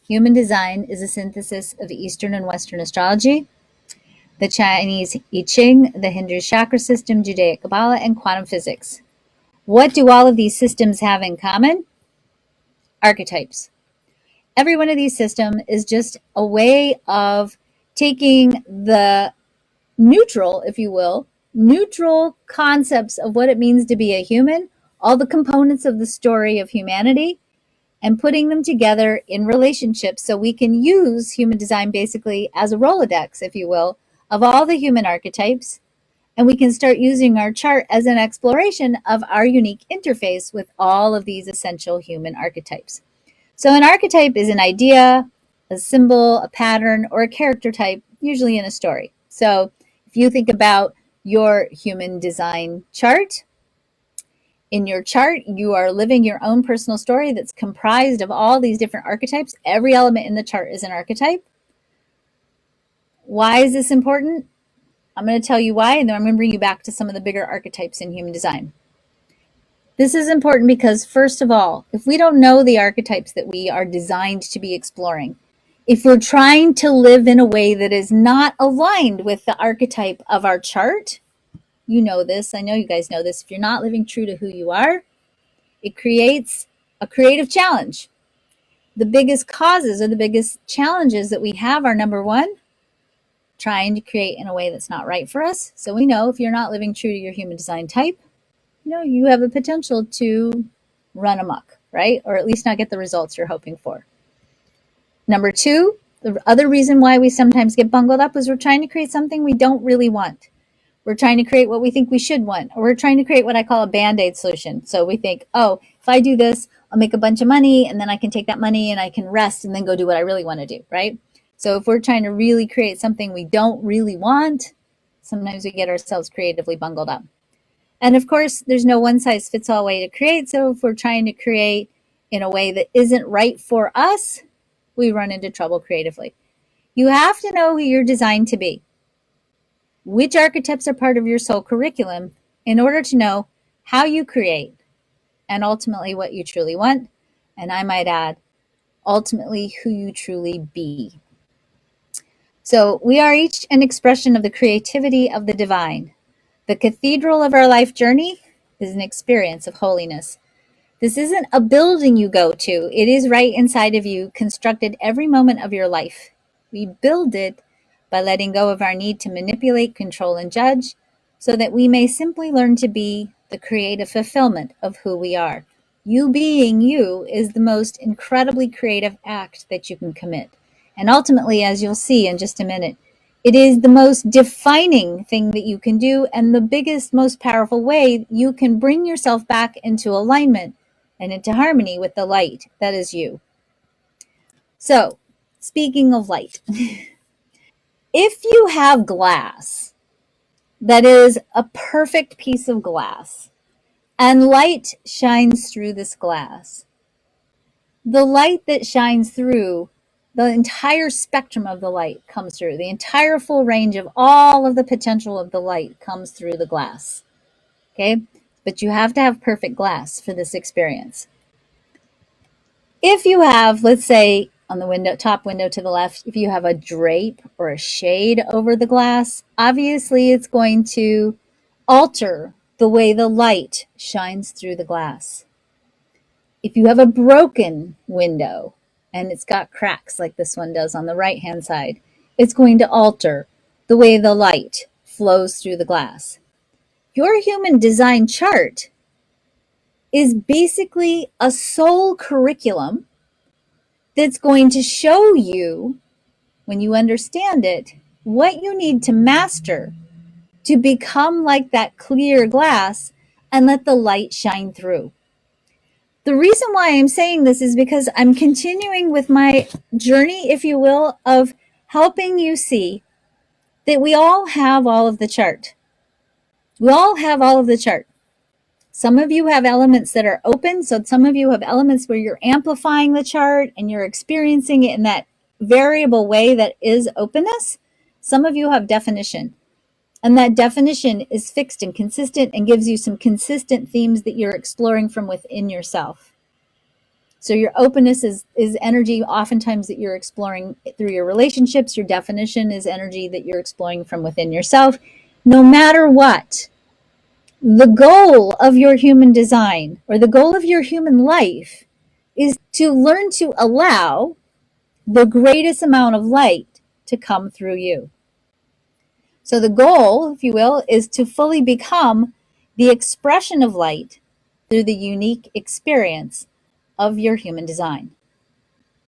Human design is a synthesis of Eastern and Western astrology, the Chinese I Ching, the Hindu chakra system, Judaic Kabbalah, and quantum physics. What do all of these systems have in common? Archetypes. Every one of these systems is just a way of taking the neutral, if you will, neutral concepts of what it means to be a human, all the components of the story of humanity, and putting them together in relationships so we can use human design basically as a Rolodex, if you will, of all the human archetypes. And we can start using our chart as an exploration of our unique interface with all of these essential human archetypes. So an archetype is an idea, a symbol, a pattern, or a character type, usually in a story. So if you think about your human design chart, in your chart, you are living your own personal story that's comprised of all these different archetypes. Every element in the chart is an archetype. Why is this important? I'm going to tell you why, and then I'm going to bring you back to some of the bigger archetypes in human design. This is important because, first of all, if we don't know the archetypes that we are designed to be exploring, if we're trying to live in a way that is not aligned with the archetype of our chart, you know this, I know you guys know this, if you're not living true to who you are, it creates a creative challenge. The biggest causes or the biggest challenges that we have are, number one, trying to create in a way that's not right for us. So we know if you're not living true to your human design type, you have the potential to run amok, right? Or at least not get the results you're hoping for. Number two, the other reason why we sometimes get bungled up is we're trying to create something we don't really want. We're trying to create what we think we should want, or we're trying to create what I call a Band-Aid solution. So we think, oh, if I do this, I'll make a bunch of money, and then I can take that money and I can rest and then go do what I really want to do, right? So if we're trying to really create something we don't really want, sometimes we get ourselves creatively bungled up. And of course, there's no one-size-fits-all way to create. So if we're trying to create in a way that isn't right for us, we run into trouble creatively. You have to know who you're designed to be, which archetypes are part of your soul curriculum, in order to know how you create and ultimately what you truly want. And I might add, ultimately who you truly be. So we are each an expression of the creativity of the divine. The cathedral of our life journey is an experience of holiness. This isn't a building you go to. It is right inside of you, constructed every moment of your life. We build it by letting go of our need to manipulate, control, and judge, so that we may simply learn to be the creative fulfillment of who we are. You being you is the most incredibly creative act that you can commit. And ultimately, as you'll see in just a minute, it is the most defining thing that you can do, and the biggest, most powerful way you can bring yourself back into alignment and into harmony with the light that is you. So, speaking of light, if you have glass that is a perfect piece of glass and light shines through this glass, the light that shines through, the entire spectrum of the light comes through. The entire full range of all of the potential of the light comes through the glass. Okay? But you have to have perfect glass for this experience. If you have, let's say, on the window, top window to the left, if you have a drape or a shade over the glass, obviously it's going to alter the way the light shines through the glass. If you have a broken window and it's got cracks like this one does on the right-hand side, it's going to alter the way the light flows through the glass. Your human design chart is basically a soul curriculum that's going to show you, when you understand it, what you need to master to become like that clear glass and let the light shine through. The reason why I'm saying this is because I'm continuing with my journey, if you will, of helping you see that we all have all of the chart. We all have all of the chart. Some of you have elements that are open, so some of you have elements where you're amplifying the chart and you're experiencing it in that variable way that is openness. Some of you have definition, and that definition is fixed and consistent and gives you some consistent themes that you're exploring from within yourself. So your openness is energy oftentimes that you're exploring through your relationships. Your definition is energy that you're exploring from within yourself. No matter what, the goal of your human design or the goal of your human life is to learn to allow the greatest amount of light to come through you. So the goal, if you will, is to fully become the expression of light through the unique experience of your human design.